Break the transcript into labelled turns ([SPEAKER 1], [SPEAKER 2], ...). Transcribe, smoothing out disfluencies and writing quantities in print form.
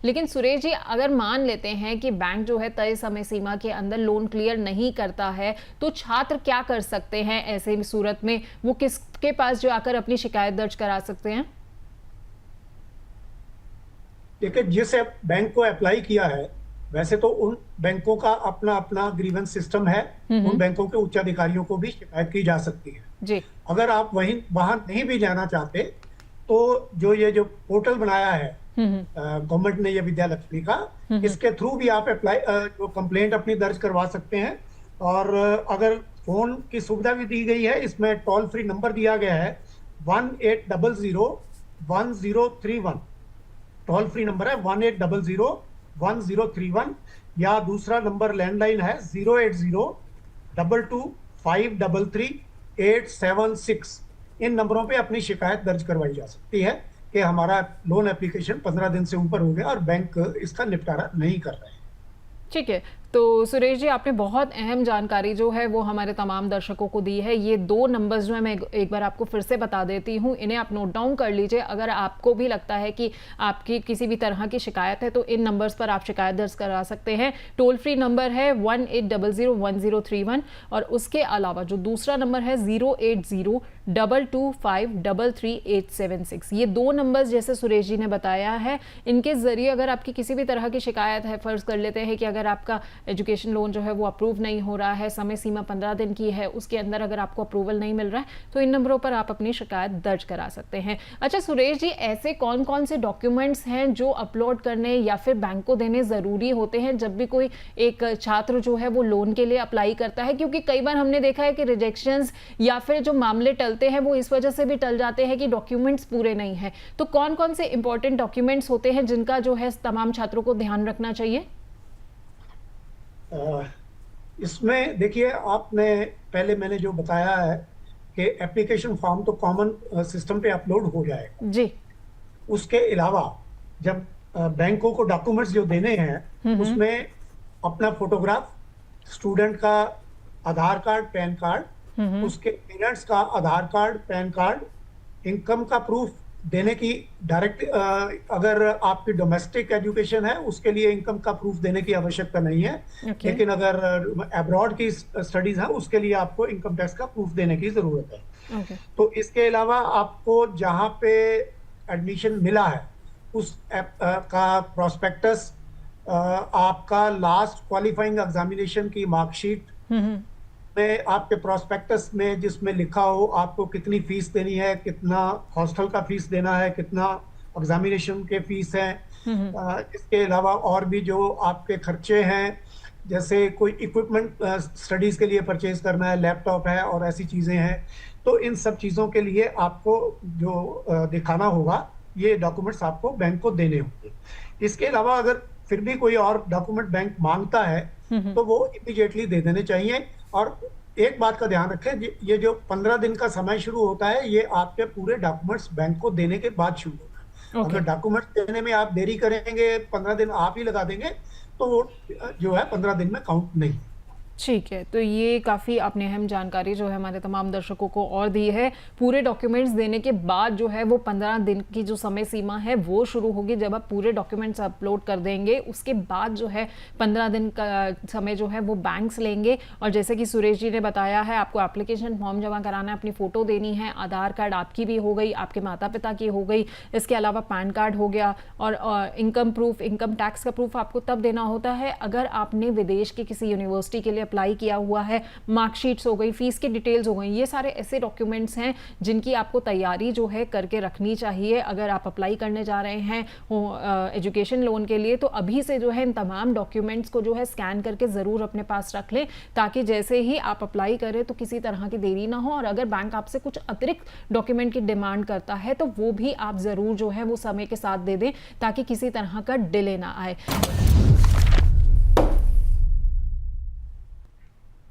[SPEAKER 1] लेकिन सुरेश जी, अगर मान लेते हैं कि बैंक जो है तय समय सीमा के अंदर लोन क्लियर नहीं करता है, तो छात्र क्या कर सकते हैं ऐसे सूरत में? वो किसके पास जो आकर अपनी शिकायत दर्ज करा सकते हैं?
[SPEAKER 2] देखिए, जिस बैंक को अप्लाई किया है, वैसे तो उन बैंकों का अपना अपना ग्रीवेंस सिस्टम है। उन बैंकों के उच्च अधिकारियों को भी शिकायत की जा सकती है।
[SPEAKER 1] जी।
[SPEAKER 2] अगर आप वहां नहीं भी जाना चाहते, तो जो पोर्टल बनाया है गवर्नमेंट ने, ये विद्या लक्ष्मी का, इसके थ्रू भी आप अप्लाई जो कंप्लेंट अपनी दर्ज करवा सकते हैं। और अगर फोन की सुविधा भी दी गई है, इसमें टोल फ्री नंबर दिया गया है 1800 1031, टोल फ्री नंबर है 1800 1031, या दूसरा नंबर लैंडलाइन है 08022533876। इन नंबरों पे अपनी शिकायत दर्ज करवाई जा सकती है कि हमारा लोन एप्लीकेशन 15 दिन से ऊपर हो गया और बैंक इसका निपटारा नहीं कर रहे हैं।
[SPEAKER 1] ठीक है, तो सुरेश जी, आपने बहुत अहम जानकारी जो है वो हमारे तमाम दर्शकों को दी है। ये 2 नंबर्स जो है मैं एक बार आपको फिर से बता देती हूँ, इन्हें आप नोट डाउन कर लीजिए। अगर आपको भी लगता है कि आपकी किसी भी तरह की शिकायत है तो इन नंबर्स पर आप शिकायत दर्ज करा सकते हैं। टोल फ्री नंबर है 1800 1031, और उसके अलावा जो दूसरा नंबर है 08022533876। ये 2 नंबर्स जैसे सुरेश जी ने बताया है, इनके जरिए अगर आपकी किसी भी तरह की शिकायत है, फर्ज कर लेते हैं कि अगर आपका एजुकेशन लोन जो है वो अप्रूव नहीं हो रहा है, समय सीमा 15 दिन की है, उसके अंदर अगर आपको अप्रूवल नहीं मिल रहा है, तो इन नंबरों पर आप अपनी शिकायत दर्ज करा सकते हैं। अच्छा सुरेश जी, ऐसे कौन कौन से डॉक्यूमेंट्स हैं जो अपलोड करने या फिर बैंक को देने ज़रूरी होते हैं जब भी कोई एक छात्र जो है वो लोन के लिए अप्लाई करता है? क्योंकि कई बार हमने देखा है कि रिजेक्शंस या फिर जो मामले टलते हैं वो इस वजह से भी टल जाते हैं कि डॉक्यूमेंट्स पूरे नहीं हैं। तो कौन कौन से इंपॉर्टेंट डॉक्यूमेंट्स होते हैं जिनका जो है तमाम छात्रों को ध्यान रखना चाहिए?
[SPEAKER 2] इसमें देखिए, आपने पहले मैंने जो बताया है कि एप्लीकेशन फॉर्म तो कॉमन सिस्टम पे अपलोड हो जाएगा
[SPEAKER 1] जी।
[SPEAKER 2] उसके अलावा जब बैंकों को डॉक्यूमेंट्स जो देने हैं, उसमें अपना फोटोग्राफ, स्टूडेंट का आधार कार्ड, पैन कार्ड, उसके पेरेंट्स का आधार कार्ड, पैन कार्ड, इनकम का प्रूफ देने की डायरेक्ट, अगर आपकी डोमेस्टिक एजुकेशन है उसके लिए इनकम का प्रूफ देने की आवश्यकता नहीं है। लेकिन अगर अब्रॉड की स्टडीज है उसके लिए आपको इनकम टैक्स का प्रूफ देने की जरूरत है। तो इसके अलावा आपको जहां पे एडमिशन मिला है उस का प्रोस्पेक्टस, आपका लास्ट क्वालिफाइंग एग्जामिनेशन की मार्कशीट में, आपके प्रोस्पेक्टस में जिसमें लिखा हो आपको कितनी फीस देनी है, कितना हॉस्टल का फीस देना है, कितना एग्जामिनेशन के फीस है। इसके अलावा और भी जो आपके खर्चे हैं, जैसे कोई इक्विपमेंट स्टडीज के लिए परचेज करना है, लैपटॉप है और ऐसी चीजें हैं, तो इन सब चीजों के लिए आपको जो दिखाना होगा, ये डॉक्यूमेंट्स आपको बैंक को देने होंगे। इसके अलावा अगर फिर भी कोई और डॉक्यूमेंट बैंक मांगता है तो वो इमीडिएटली दे देने चाहिए। और एक बात का ध्यान रखें, ये जो 15 दिन का समय शुरू होता है, ये आपके पूरे डॉक्यूमेंट्स बैंक को देने के बाद शुरू होता है। अगर डॉक्यूमेंट्स देने में आप देरी करेंगे, 15 दिन आप ही लगा देंगे, तो वो जो है 15 दिन में काउंट नहीं।
[SPEAKER 1] ठीक है, तो ये काफ़ी आपने अहम जानकारी जो है हमारे तमाम दर्शकों को और दी है। पूरे डॉक्यूमेंट्स देने के बाद जो है वो 15 दिन की जो समय सीमा है वो शुरू होगी। जब आप पूरे डॉक्यूमेंट्स अपलोड कर देंगे, उसके बाद जो है 15 दिन का समय जो है वो बैंक्स लेंगे। और जैसे कि सुरेश जी ने बताया है, आपको एप्लीकेशन फॉर्म जमा कराना है, अपनी फ़ोटो देनी है, आधार कार्ड आपकी भी हो गई, आपके माता पिता की हो गई, इसके अलावा पैन कार्ड हो गया, और इनकम प्रूफ, इनकम टैक्स का प्रूफ आपको तब देना होता है अगर आपने विदेश की किसी यूनिवर्सिटी के लिए अप्लाई किया हुआ है। मार्कशीट्स हो गई, फीस की डिटेल्स हो गई, ये सारे ऐसे डॉक्यूमेंट्स हैं जिनकी आपको तैयारी जो है करके रखनी चाहिए अगर आप अप्लाई करने जा रहे हैं एजुकेशन लोन के लिए। तो अभी से जो है इन तमाम डॉक्यूमेंट्स को जो है स्कैन करके ज़रूर अपने पास रख लें, ताकि जैसे ही आप अप्लाई करें तो किसी तरह की देरी ना हो। और अगर बैंक आपसे कुछ अतिरिक्त डॉक्यूमेंट की डिमांड करता है तो वो भी आप ज़रूर जो है वो समय के साथ दे दें, ताकि किसी तरह का डिले ना आए।